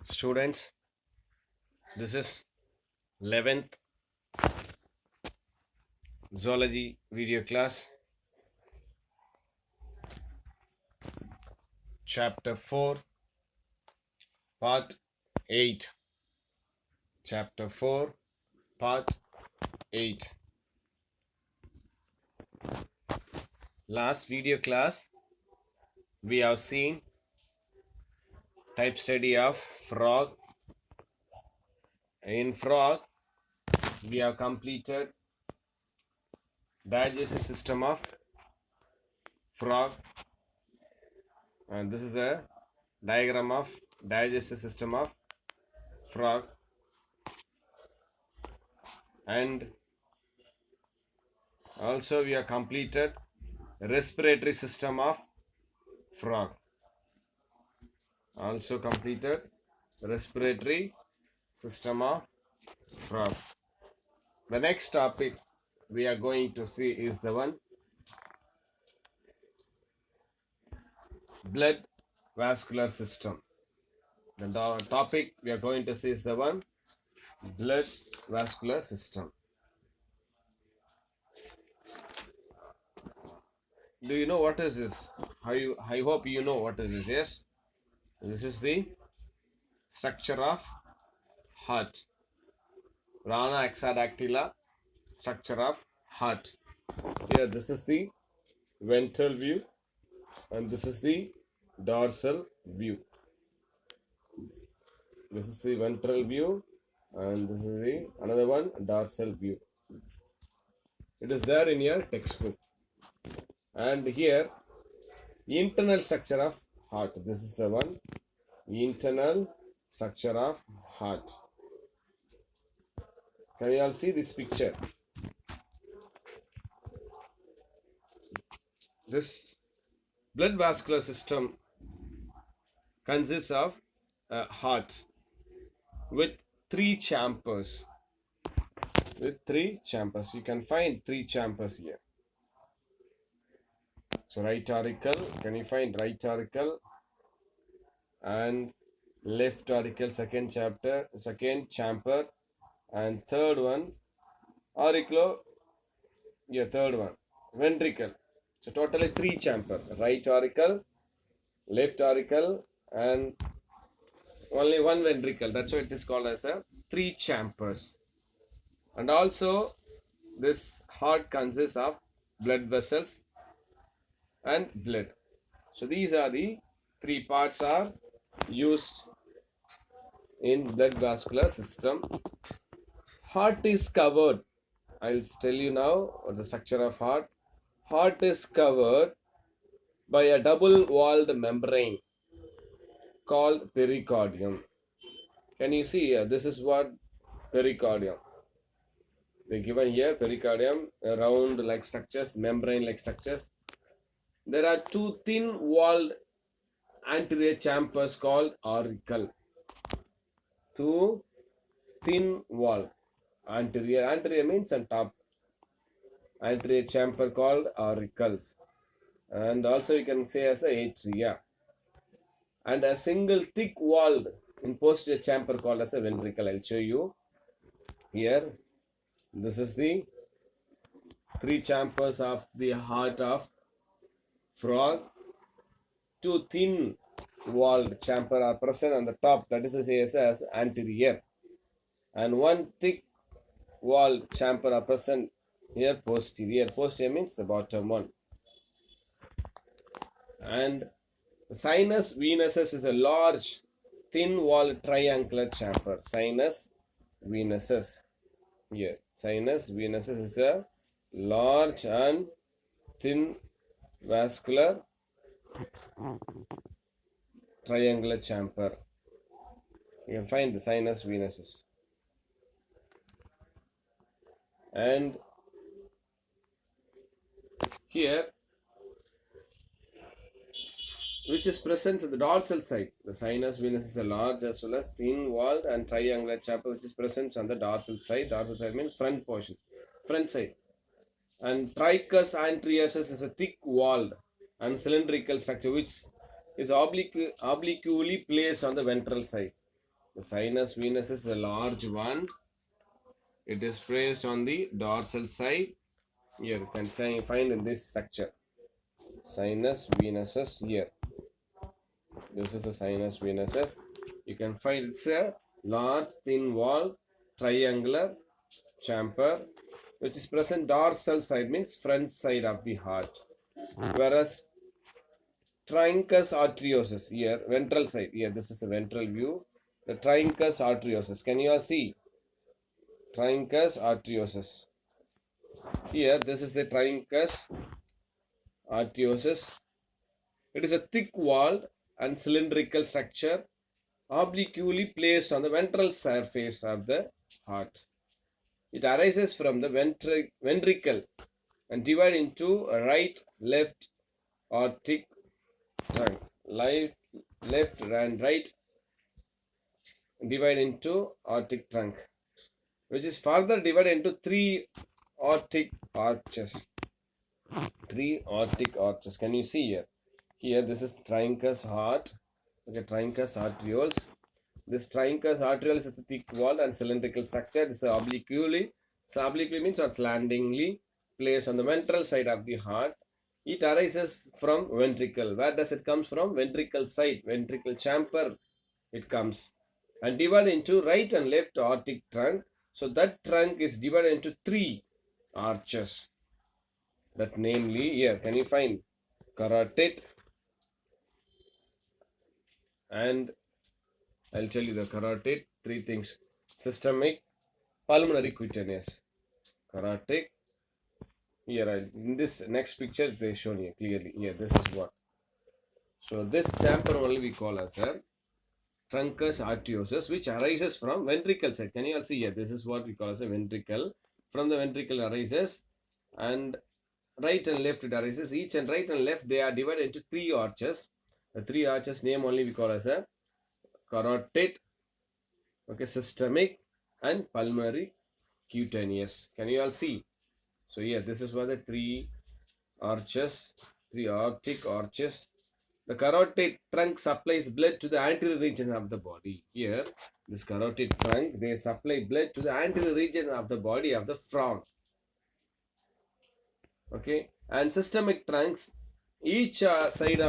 Students, this is 11th zoology video class, chapter 4, part 8. Chapter 4, part 8. Last video class, we have seen type study of frog. In frog, we have completed digestive system of frog, and this is a diagram of digestive system of frog. And also we have completed respiratory system of frog. Also completed respiratory system of frog. The next topic we are going to see is the one blood vascular system. The topic we are going to see is the one blood vascular system. Do you know what is this? I hope you know what is this. Yes, this is the structure of heart. Rana hexadactyla, structure of heart. Here, this is the ventral view, and this is the dorsal view. This is the ventral view, and this is the another one, dorsal view. It is there in your textbook. And here, internal structure of heart. This is the one, internal structure of heart. Can you all see this picture? This blood vascular system consists of a heart with three chambers. You can find three chambers here. So right auricle, can you find right auricle and left auricle, second chamber, and third one auriculo, third one ventricle. So totally three chamber, right auricle, left auricle, and only one ventricle. That's why it is called as a three chambers. And also this heart consists of blood vessels and blood. So these are the three parts are used in blood vascular system. Heart is covered. I'll tell you now what the structure of heart. Heart is covered by a double-walled membrane called pericardium. Can you see here? This is what pericardium. They given here pericardium, round like structures, membrane like structures. There are two thin-walled anterior chambers called auricle. Two thin-walled anterior. Anterior means on top. Anterior chamber called auricles. And also you can say as a atria. And a single thick-walled in posterior chamber called as a ventricle. I'll show you here. This is the three chambers of the heart of frog. Two thin-walled chamber are present on the top. That is the case as anterior. And one thick-walled chamber are present here posterior. Posterior means the bottom one. And the sinus venous is a large thin-walled triangular chamber. Sinus venous. Here, sinus venous is a large and thin vascular triangular chamber. You can find the sinus venous. And here, which is present at the dorsal side. The sinus venous is a large as well as thin-walled and triangular chamber which is present on the dorsal side. Dorsal side means front portion, front side. And Triangulus Arteriosis is a thick-walled and cylindrical structure which is obliquely placed on the ventral side. The sinus venous is a large one. It is placed on the dorsal side. Here you can find in this structure. Sinus venuses here. This is a sinus venuses. You can find it's a large thin wall triangular chamber which is present dorsal side, means front side of the heart, whereas Triangulus Arteriosis here ventral side. Here this is the ventral view. The Triangulus Arteriosis, can you all see? Triangulus Arteriosis. Here this is the Triangulus Arteosis. It is a thick-walled and cylindrical structure obliquely placed on the ventral surface of the heart. It arises from the ventricle and divided into a right, left, aortic trunk. Left and right divided into aortic trunk, which is further divided into three aortic arches. Three aortic arches. Can you see here? Here, this is Triangulus heart. Okay, Triangulus arterioles. This Triangulus arterioles is the thick-walled and cylindrical structure. This is obliquely. So obliquely means or slantingly placed on the ventral side of the heart. It arises from ventricle. Where does it come from? Ventricle side, ventricle chamber. It comes and divided into right and left aortic trunk. So that trunk is divided into three arches. That namely, here can you find carotid, and I'll tell you the carotid, three things: systemic, pulmonary, cutaneous. Carotid. Here in this next picture they shown you clearly. Here this is what. So this chamber only we call as a Triangulus Arteosis, which arises from ventricle side. Can you all see here? This is what we call as a ventricle. From the ventricle arises, and right and left it arises. Each and right and left they are divided into three arches. The three arches name only we call as a carotid, okay, systemic, and pulmonary cutaneous. Can you all see? So here this is what the three arches, three aortic arches. The carotid trunk supplies blood to the anterior region of the body. Here, this carotid trunk, they supply blood to the anterior region of the body of the frog. Okay, and systemic trunks, each side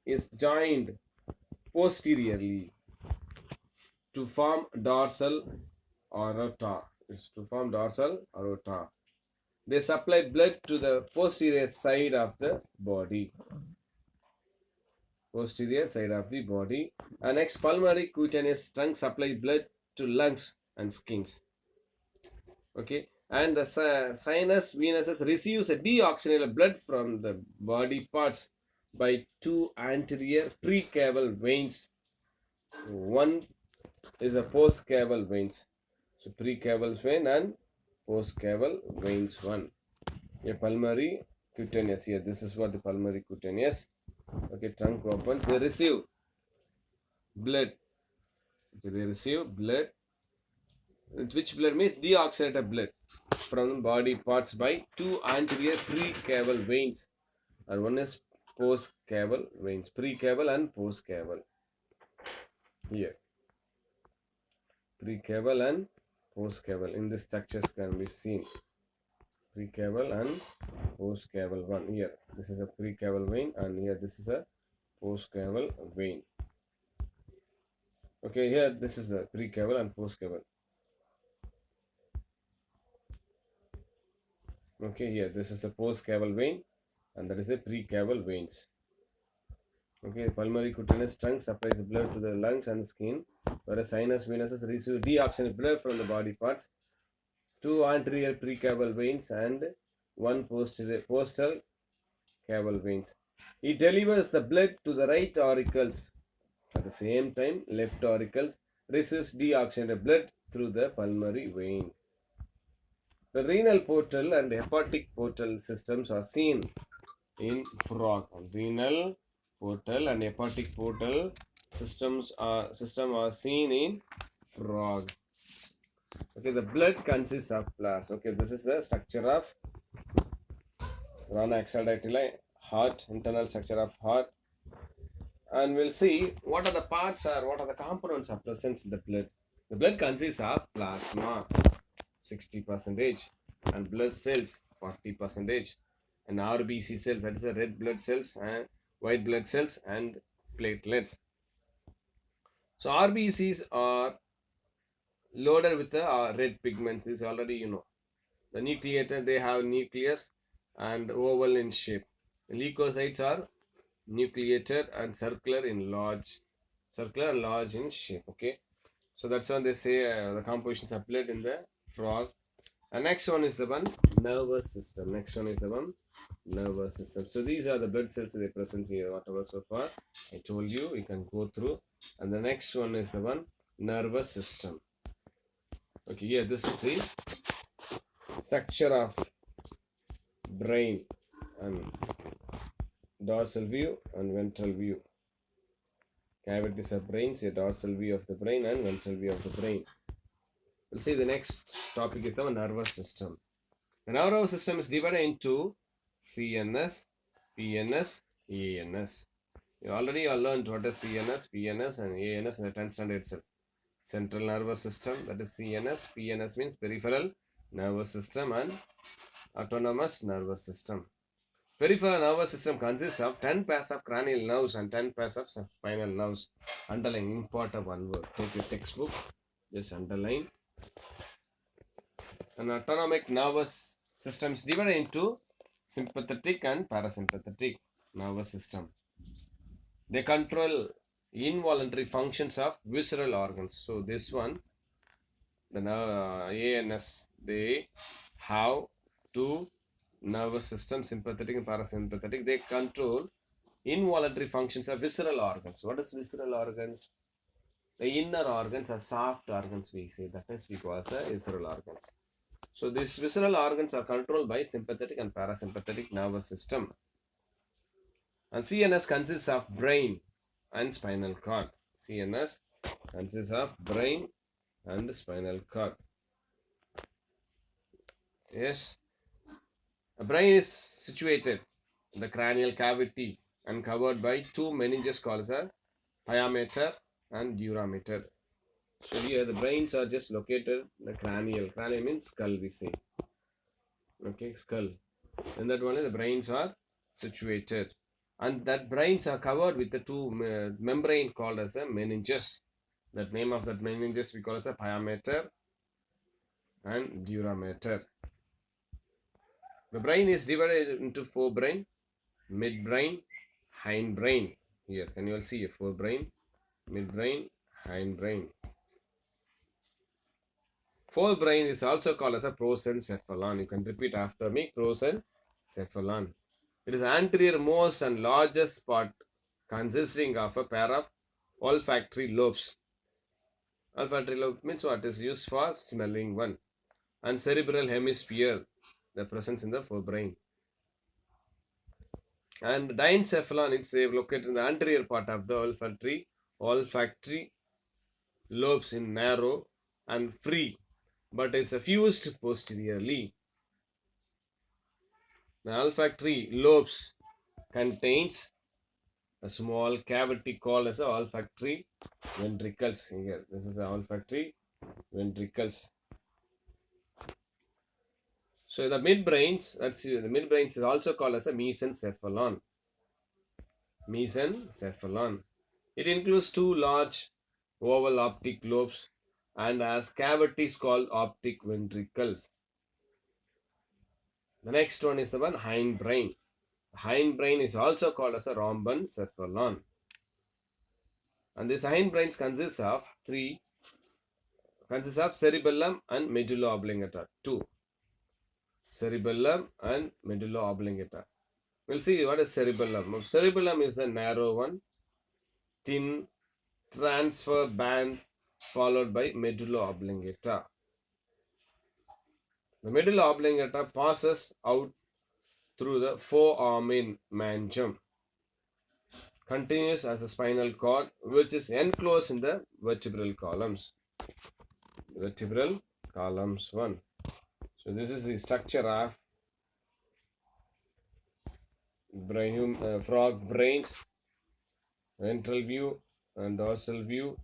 is joined posteriorly to form dorsal aorta. They supply blood to the posterior side of the body. And next, pulmonary cutaneous trunk supply blood to lungs and skins. Okay, and the sinus venous receives a deoxygenated blood from the body parts by two anterior precaval veins. One is a postcaval veins. So precaval vein and postcaval veins one. A pulmonary cutaneous. Here, this is what the pulmonary cutaneous. Okay, trunk opens. They receive blood. Okay, they receive blood. Which blood means deoxygenated blood from body parts by two anterior precaval veins, and one is postcaval veins. Precaval and postcaval. Here, precaval and postcaval in the structures can be seen. Precaval and postcaval one. Here, this is a precaval vein, and here this is a postcaval vein. Okay, here this is the precaval and postcaval. Okay, here this is the postcaval vein, and that is the precaval veins. Okay, pulmonary cutaneous trunk supplies blood to the lungs and skin, whereas sinus venous receive deoxygenated blood from the body parts. Two anterior precaval veins and one postal caval veins. It delivers the blood to the right auricles. At the same time, left auricles receives deoxygenated blood through the pulmonary vein. The renal portal and hepatic portal systems are seen in frog. Renal portal and hepatic portal system are seen in frog. Okay, the blood consists of plas. Okay, this is the structure of non-axonal heart, internal structure of heart, and we'll see what are the parts or what are the components of presence in the blood. The blood consists of plasma, 60%, and blood cells, 40%, and RBC cells, that is the red blood cells and white blood cells and platelets. So RBCs are loaded with the red pigments. This already you know. The nucleated, they have nucleus and oval in shape. The leukocytes are nucleated and circular and large in shape. Okay, so that's why they say the compositions are played in the frog. And next one is the one nervous system. Next one is the one nervous system. So these are the blood cells they present here. Whatever so far I told you, you can go through. And the next one is the one nervous system. Okay, yeah, this is the structure of brain and dorsal view and ventral view. Cavities of brains, a dorsal view of the brain and ventral view of the brain. We'll see the next topic is the nervous system. The nervous system is divided into CNS, PNS, ANS. You already learned what is CNS, PNS and ANS in the 10th standard itself. Central nervous system, that is CNS, PNS means peripheral nervous system, and autonomous nervous system. Peripheral nervous system consists of 10 pairs of cranial nerves and 10 pairs of spinal nerves. Underline, important one word. Take your textbook, just underline. An autonomic nervous system is divided into sympathetic and parasympathetic nervous system. They control involuntary functions of visceral organs. So this one, the ANS, they have two nervous system, sympathetic and parasympathetic. They control involuntary functions of visceral organs. What is visceral organs? The inner organs are soft organs, we say. That is because visceral organs. So these visceral organs are controlled by sympathetic and parasympathetic nervous system. And CNS consists of brain and spinal cord. CNS consists of brain and spinal cord. Yes. The brain is situated in the cranial cavity and covered by two meninges called as a pyometer and durameter. So here the brains are just located in the cranial. Cranial means skull, we say. Okay, skull. In that one the brains are situated. And that brains are covered with the two membrane called as a meninges. That name of that meninges we call as a pyometer and durameter. The brain is divided into forebrain, midbrain, hindbrain. Here, can you all see a forebrain, midbrain, hindbrain. Forebrain is also called as a prosencephalon. You can repeat after me, prosencephalon. It is anterior most and largest part consisting of a pair of olfactory lobes. Olfactory lobe means what is used for smelling one. And cerebral hemisphere, the presence in the forebrain. And diencephalon is located in the anterior part of the olfactory lobes in narrow and free, but is fused posteriorly. The olfactory lobes contains a small cavity called as the olfactory ventricles. Here, this is the olfactory ventricles. So the midbrains, the midbrains is also called as a mesencephalon. Mesencephalon. It includes two large oval optic lobes and has cavities called optic ventricles. The next one is the one hindbrain. Hindbrain is also called as a rhombencephalon. And this hindbrains consists of cerebellum and medulla oblongata. Two. Cerebellum and medulla oblongata. We'll see what is cerebellum. Cerebellum is the narrow one, thin transfer band followed by medulla oblongata. The medulla oblongata passes out through the foramen magnum, continues as a spinal cord which is enclosed in the vertebral columns. Vertebral columns 1. So this is the structure of brain, frog brains, ventral view and dorsal view,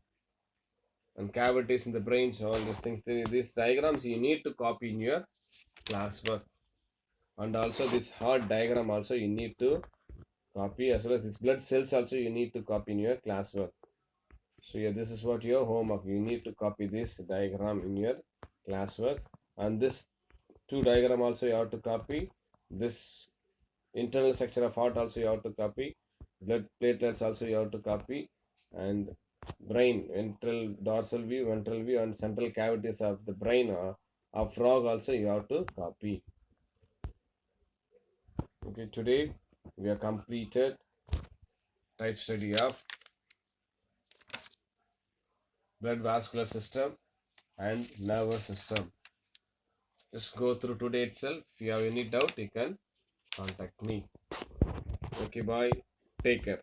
and cavities in the brain. So all these things, these diagrams you need to copy in your classwork. And also this heart diagram also you need to copy, as well as this blood cells also you need to copy in your classwork. So yeah, this is what your homework. You need to copy this diagram in your classwork, and this two diagram also you have to copy. This internal structure of heart also you have to copy. Blood platelets also you have to copy, and brain, ventral, dorsal view, ventral view, and central cavities of the brain of frog also you have to copy. Okay, today we have completed type study of blood vascular system and nervous system. Just go through today itself. If you have any doubt, you can contact me. Okay, bye. Take care.